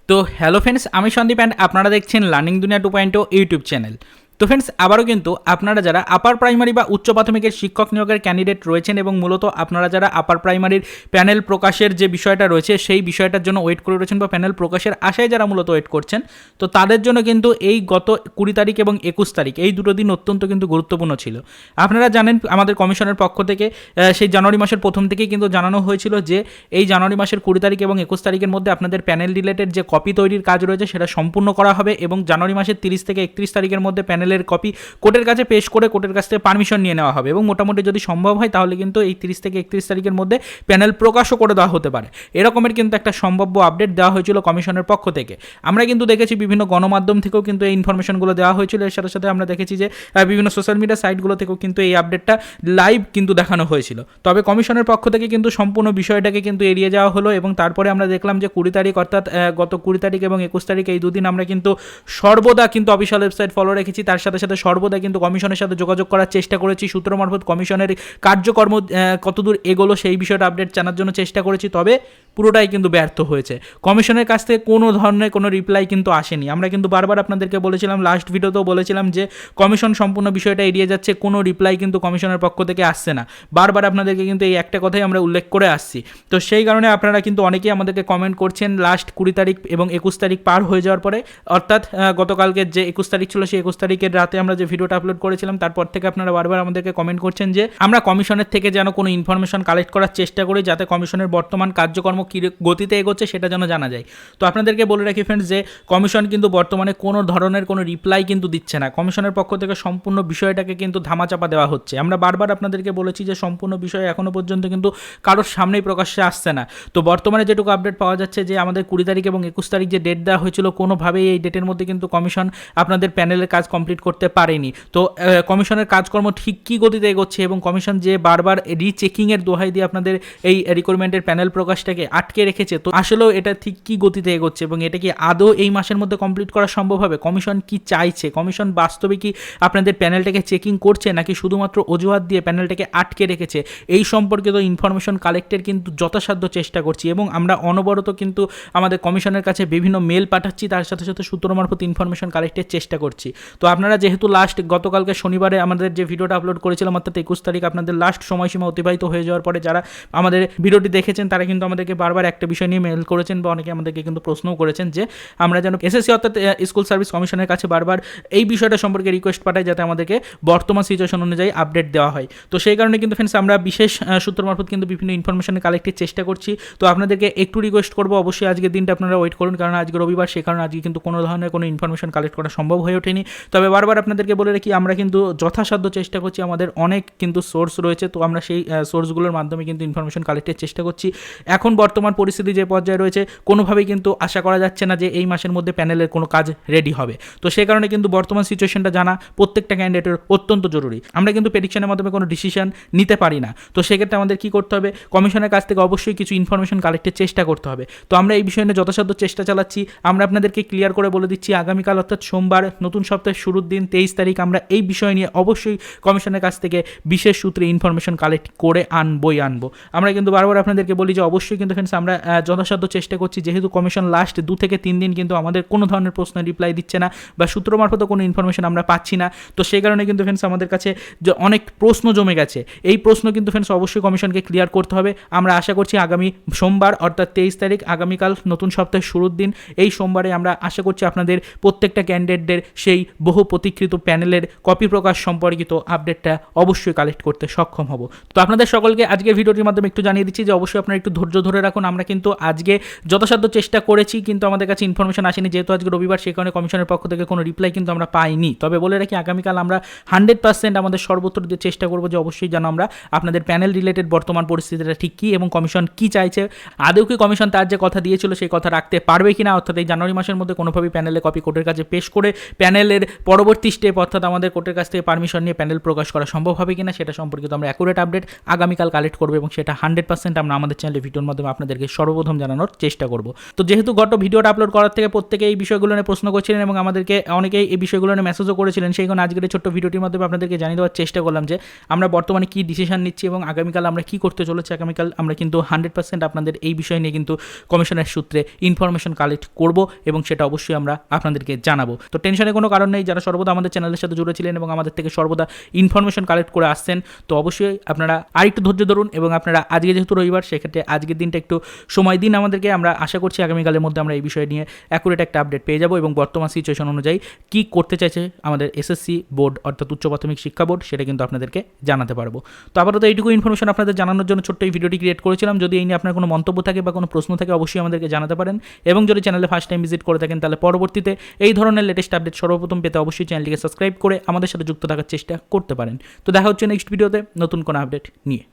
তো hello friends, আমি Sandeep and আপনারা দেখছেন লার্নিং দুনিয়া 2.0 ইউটিউব চ্যানেল। তো ফ্রেন্ডস, আবারও কিন্তু আপনারা যারা আপার প্রাইমারি বা উচ্চ প্রাথমিকের শিক্ষক নিয়োগের ক্যান্ডিডেট রয়েছেন এবং মূলত আপনারা যারা আপার প্রাইমারির প্যানেল প্রকাশের যে বিষয়টা রয়েছে সেই বিষয়টার জন্য ওয়েট করে রয়েছেন বা প্যানেল প্রকাশের আশায় যারা মূলত ওয়েট করছেন, তো তাদের জন্য কিন্তু এই গত 20 তারিখ এবং 21 তারিখ এই দুটো দিন অত্যন্ত কিন্তু গুরুত্বপূর্ণ ছিল। আপনারা জানেন আমাদের কমিশনের পক্ষ থেকে সেই জানুয়ারি মাসের প্রথম থেকেই কিন্তু জানানো হয়েছিল যে এই জানুয়ারি মাসের 20 তারিখ এবং 21 তারিখের মধ্যে আপনাদের প্যানেল রিলেটেড যে কপি তৈরির কাজ রয়েছে সেটা সম্পূর্ণ করা হবে এবং জানুয়ারি মাসের 30 থেকে 31 তারিখের মধ্যে প্যানেলের কপি কোর্টের কাছে পেশ করে কোর্টের কাছ থেকে পারমিশন নিয়ে নেওয়া হবে এবং মোটামুটি যদি সম্ভব হয় তাহলে কিন্তু এই 30 থেকে 31 তারিখের মধ্যে প্যানেল প্রকাশও করে দেওয়া হতে পারে। এরকমের কিন্তু একটা সম্ভাব্য আপডেট দেওয়া হয়েছিল কমিশনের পক্ষ থেকে। আমরা কিন্তু দেখেছি বিভিন্ন গণমাধ্যম থেকেও কিন্তু এই ইনফরমেশনগুলো দেওয়া হয়েছিল। এর সাথে সাথে আমরা দেখেছি যে বিভিন্ন সোশ্যাল মিডিয়া সাইটগুলো থেকেও কিন্তু এই আপডেটটা লাইভ কিন্তু দেখানো হয়েছিল। তবে কমিশনের পক্ষ থেকে কিন্তু সম্পূর্ণ বিষয়টাকে কিন্তু এড়িয়ে যাওয়া হলো এবং তারপরে আমরা দেখলাম যে 20 তারিখ অর্থাৎ গত 20 তারিখ এবং 21 তারিখ এই দুদিন আমরা কিন্তু সর্বদা কিন্তু অফিসিয়াল ওয়েবসাইট ফলো রেখেছি। তার সাথে সাথে সর্বদা কিন্তু কমিশনের সাথে যোগাযোগ করার চেষ্টা করেছি, সূত্র মারফত কমিশনের কার্যকর্ম কতদূর এগোলো সেই বিষয়টা আপডেট জানার জন্য চেষ্টা করেছি। তবে পুরোটাই কিন্তু ব্যর্থ হয়েছে। কমিশনের কাছ থেকে কোনো ধরনের কোনো রিপ্লাই কিন্তু আসেনি। আমরা কিন্তু বারবার আপনাদেরকে বলেছিলাম, লাস্ট ভিডিওতেও বলেছিলাম যে কমিশন সম্পূর্ণ বিষয়টা এড়িয়ে যাচ্ছে, কোনো রিপ্লাই কিন্তু কমিশনের পক্ষ থেকে আসছে না। বারবার আপনাদেরকে কিন্তু এই একটা কথাই আমরা উল্লেখ করে আসছি। তো সেই কারণে আপনারা কিন্তু অনেকেই আমাদেরকে কমেন্ট করছেন লাস্ট 20 তারিখ এবং 21 তারিখ পার হয়ে যাওয়ার পরে, অর্থাৎ গতকালকের যে 21 তারিখ ছিল সেই 21 তারিখের রাতে আমরা যে ভিডিওটা আপলোড করেছিলাম তারপর থেকে আপনারা বারবার আমাদেরকে কমেন্ট করছেন যে আমরা কমিশনের থেকে যেন কোনো ইনফরমেশন কালেক্ট করার চেষ্টা করি যাতে কমিশনের বর্তমান কার্যকর্ম কী গতিতে এগোচ্ছে সেটা যেন জানা যায়। তো আপনাদেরকে বলে রাখি ফ্রেন্ডস যে কমিশন কিন্তু বর্তমানে কোনো ধরনের কোনো রিপ্লাই কিন্তু দিচ্ছে না। কমিশনের পক্ষ থেকে সম্পূর্ণ বিষয়টাকে কিন্তু ধামাচাপা দেওয়া হচ্ছে। আমরা বারবার আপনাদেরকে বলেছি যে সম্পূর্ণ বিষয় এখনও পর্যন্ত কিন্তু কারোর সামনেই প্রকাশ্যে আসছে না। তো বর্তমানে যেটুকু আপডেট পাওয়া যাচ্ছে যে আমাদের 20 তারিখ এবং 21 তারিখ যে ডেট দেওয়া হয়েছিল কোনোভাবেই এই ডেটের মধ্যে কিন্তু কমিশন আপনাদের প্যানেলের কাজ কমপ্লিট করতে পারেনি। তো কমিশনের কাজকর্ম ঠিক কী গতিতে এগোচ্ছে এবং কমিশন যে বারবার রিচেকিংয়ের দোহাই দিয়ে আপনাদের এই রিক্রুটমেন্টের প্যানেল প্রকাশটাকে আটকে রেখেছে, তো আসলেও এটা ঠিক কী গতিতে এগোচ্ছে এবং এটা কি আদৌ এই মাসের মধ্যে কমপ্লিট করা সম্ভব হবে? কমিশন কি চাইছে? কমিশন বাস্তবে কি আপনাদের প্যানেলটাকে চেকিং করছে নাকি শুধুমাত্র অজুহাত দিয়ে প্যানেলটাকে আটকে রেখেছে? এই সম্পর্কিত ইনফরমেশন কালেক্টের কিন্তু যথাসাধ্য চেষ্টা করছি এবং আমরা অনবরত কিন্তু আমাদের কমিশনের কাছে বিভিন্ন মেল পাঠাচ্ছি, তার সাথে সাথে সূত্র মারফত ইনফরমেশন কালেক্টের চেষ্টা করছি। তো আপনারা যেহেতু লাস্ট গতকালকে শনিবারে আমাদের যে ভিডিওটা আপলোড করেছিলাম অর্থাৎ 21 তারিখ আপনাদের লাস্ট সময়সীমা অতিবাহিত হয়ে যাওয়ার পরে যারা আমাদের ভিডিওটি দেখেছেন তারা কিন্তু আমাদেরকে বারবার একটা বিষয় নিয়ে মেল করেছেন বা অনেকে আমাদেরকে কিন্তু প্রশ্নও করেছেন যে আমরা যেন এসএসসি অর্থাৎ স্কুল সার্ভিস কমিশনের কাছে বারবার এই বিষয়টা সম্পর্কে রিকোয়েস্ট পাঠাই যাতে আমাদেরকে বর্তমান সিচুয়েশন অনুযায়ী আপডেট দেওয়া হয়। তো সেই কারণে কিন্তু ফ্রেন্ডস আমরা বিশেষ সূত্র মারফত কিন্তু বিভিন্ন ইনফরমেশন কালেক্টের চেষ্টা করছি। তো আপনাদেরকে একটু রিকোয়েস্ট করবো, অবশ্যই আজকের দিনটা আপনারা ওয়েট করুন, কারণ আজকে রবিবার, সেই কারণে আজকে কিন্তু কোনো ধরনের কোনো ইনফরমেশন কালেক্ট করা সম্ভব হয়ে ওঠেনি। তবে বারবার আপনাদেরকে বলে রাখি আমরা কিন্তু যথাসাধ্য চেষ্টা করছি, আমাদের অনেক কিন্তু সোর্স রয়েছে, তো আমরা সেই সোর্সগুলোর মাধ্যমে কিন্তু ইনফরমেশন কালেক্টের চেষ্টা করছি। এখন বর্তমান পরিস্থিতি যে পর্যায়ে রয়েছে কোনোভাবেই কিন্তু আশা করা যাচ্ছে না যে এই মাসের মধ্যে প্যানেলের কোনো কাজ রেডি হবে। তো সেই কারণে কিন্তু বর্তমান সিচুয়েশনটা জানা প্রত্যেকটা ক্যান্ডিডেটের অত্যন্ত জরুরি। আমরা কিন্তু প্রেডিকশনের মাধ্যমে কোনো ডিসিশন নিতে পারি না। তো সেক্ষেত্রে আমাদের কী করতে হবে? কমিশনের কাছ থেকে অবশ্যই কিছু ইনফরমেশন কালেক্টের চেষ্টা করতে হবে। তো আমরা এই বিষয় নিয়ে যথাসাধ্য চেষ্টা চালাচ্ছি। আমরা আপনাদেরকে ক্লিয়ার করে বলে দিচ্ছি আগামীকাল অর্থাৎ সোমবার নতুন সপ্তাহের শুরুর দিন 23 তারিখ আমরা এই বিষয় নিয়ে অবশ্যই কমিশনের কাছ থেকে বিশেষ সূত্রে ইনফরমেশন কালেক্ট করে আনবই আনবো। আমরা কিন্তু বারবার আপনাদেরকে বলি যে অবশ্যই কিন্তু ফ্রেন্ডস আমরা যথাসাধ্য চেষ্টা করছি, যেহেতু কমিশন লাস্ট 2 থেকে 3 দিন কিন্তু আমাদের কোনো ধরনের প্রশ্নের রিপ্লাই দিচ্ছে না বা সূত্র মারফত কোনো ইনফরমেশন আমরা পাচ্ছি না। তো সেই কারণে কিন্তু ফ্রেন্ডস আমাদের কাছে যে অনেক প্রশ্ন জমে গেছে, এই প্রশ্ন কিন্তু ফ্রেন্ডস অবশ্যই কমিশনকে ক্লিয়ার করতে হবে। আমরা আশা করছি আগামী সোমবার অর্থাৎ 23 তারিখ আগামীকাল নতুন সপ্তাহের শুরুর দিন এই সোমবারে আমরা আশা করছি আপনাদের প্রত্যেকটা ক্যান্ডিডেটদের সেই বহু প্রতীক্ষিত প্যানেলের কপি প্রকাশ সম্পর্কিত আপডেটটা অবশ্যই কালেক্ট করতে সক্ষম হব। তো আপনাদের সকলকে আজকের ভিডিওটির মাধ্যমে একটু জানিয়ে দিচ্ছি যে অবশ্যই আপনারা একটু ধৈর্য ধরে রাখুন। আমরা কিন্তু আজকে যথাসাধ্য চেষ্টা করেছি কিন্তু আমাদের কাছে ইনফরমেশন আসেনি, যেহেতু আজকে রবিবার, সেই কারণে কমিশনের পক্ষ থেকে কোনো রিপ্লাই কিন্তু আমরা পাইনি। তবে বলে রাখি আগামীকাল আমরা 100% আমাদের সর্বোত্তর দিয়ে চেষ্টা করবো যে অবশ্যই যেন আমরা আপনাদের প্যানেল রিলেটেড বর্তমান পরিস্থিতিটা ঠিক কী এবং কমিশন কী চাইছে, আদৌ কি কমিশন তার যে কথা দিয়েছিল সেই কথা রাখতে পারবে কিনা, অর্থাৎ এই জানুয়ারি মাসের মধ্যে কোনোভাবেই প্যানেলে কপি কোর্টের কাছে পেশ করে প্যানেলের পরবর্তী স্টেপ অর্থাৎ আমাদের কোর্টের কাছ থেকে পারমিশন নিয়ে প্যানেল প্রকাশ করা সম্ভব হবে কিনা সেটা সম্পর্কিত আমরা অ্যাকুরেট আপডেট আগামীকাল কালেক্ট করবো এবং সেটা 100% আমরা আমাদের চ্যানেলে ভিডিওর মাধ্যমে আপনাদেরকে সর্বপ্রথম জানানোর চেষ্টা করব। তো যেহেতু গত ভিডিওটা আপলোড করার থেকে প্রত্যেকে এই বিষয়গুলো নিয়ে প্রশ্ন করছিলেন এবং আমাদেরকে অনেকেই এই বিষয়গুলো নিয়ে মেসেজও করেছিলেন, সেই কারণে আজকের এই ছোট্ট ভিডিওটির মাধ্যমে আপনাদেরকে জানিয়ে দেওয়ার চেষ্টা করলাম যে আমরা বর্তমানে কী ডিসিশন নিচ্ছি এবং আগামীকাল আমরা কী করতে চলেছি। আগামীকাল আমরা কিন্তু 100% আপনাদের এই বিষয় নিয়ে কিন্তু কমিশনের সূত্রে ইনফরমেশন কালেক্ট করব এবং সেটা অবশ্যই আমরা আপনাদেরকে জানাবো। তো টেনশনের কোনো কারণ নেই, যারা সর্বদা আমাদের চ্যানেলের সাথে জুড়ে ছিলেন এবং আমাদের থেকে সর্বদা ইনফরমেশন কালেক্ট করে আসছেন, তো অবশ্যই আপনারা আরেকটু ধৈর্য ধরুন এবং আপনারা আজকে যেহেতু রবিবার সেক্ষেত্রে আজকের দিনটা একটু সময় দিন আমাদেরকে। আমরা আশা করছি আগামীকালের মধ্যে আমরা এই বিষয় নিয়ে অ্যাকুরেট একটা আপডেট পেয়ে যাব এবং বর্তমান সিচুয়েশন অনুযায়ী কী করতে চাইছে আমাদের এসএসসি বোর্ড অর্থাৎ উচ্চ প্রাথমিক শিক্ষা বোর্ড সেটা কিন্তু আপনাদেরকে জানাতে পারবো। তো আপাতত এইটুকু ইনফরমেশন আপনাদের জানানোর জন্য ছোট্ট এই ভিডিওটি ক্রিয়েট করেছিলাম। যদি এই নিয়ে আপনার কোনো মন্তব্য থাকে বা কোনো প্রশ্ন থাকে অবশ্যই আমাদেরকে জানাতে পারেন এবং যদি চ্যানেলে ফার্স্ট টাইম ভিজিট করে থাকেন তাহলে পরবর্তীতে এই ধরনের লেটেস্ট আপডেট সর্বপ্রথম পেতে অবশ্যই চ্যানেলটিকে সাবস্ক্রাইব করে আমাদের সাথে যুক্ত থাকার চেষ্টা করতে পারেন। তো দেখা হচ্ছে নেক্সট ভিডিওতে নতুন কোনো আপডেট নিয়ে।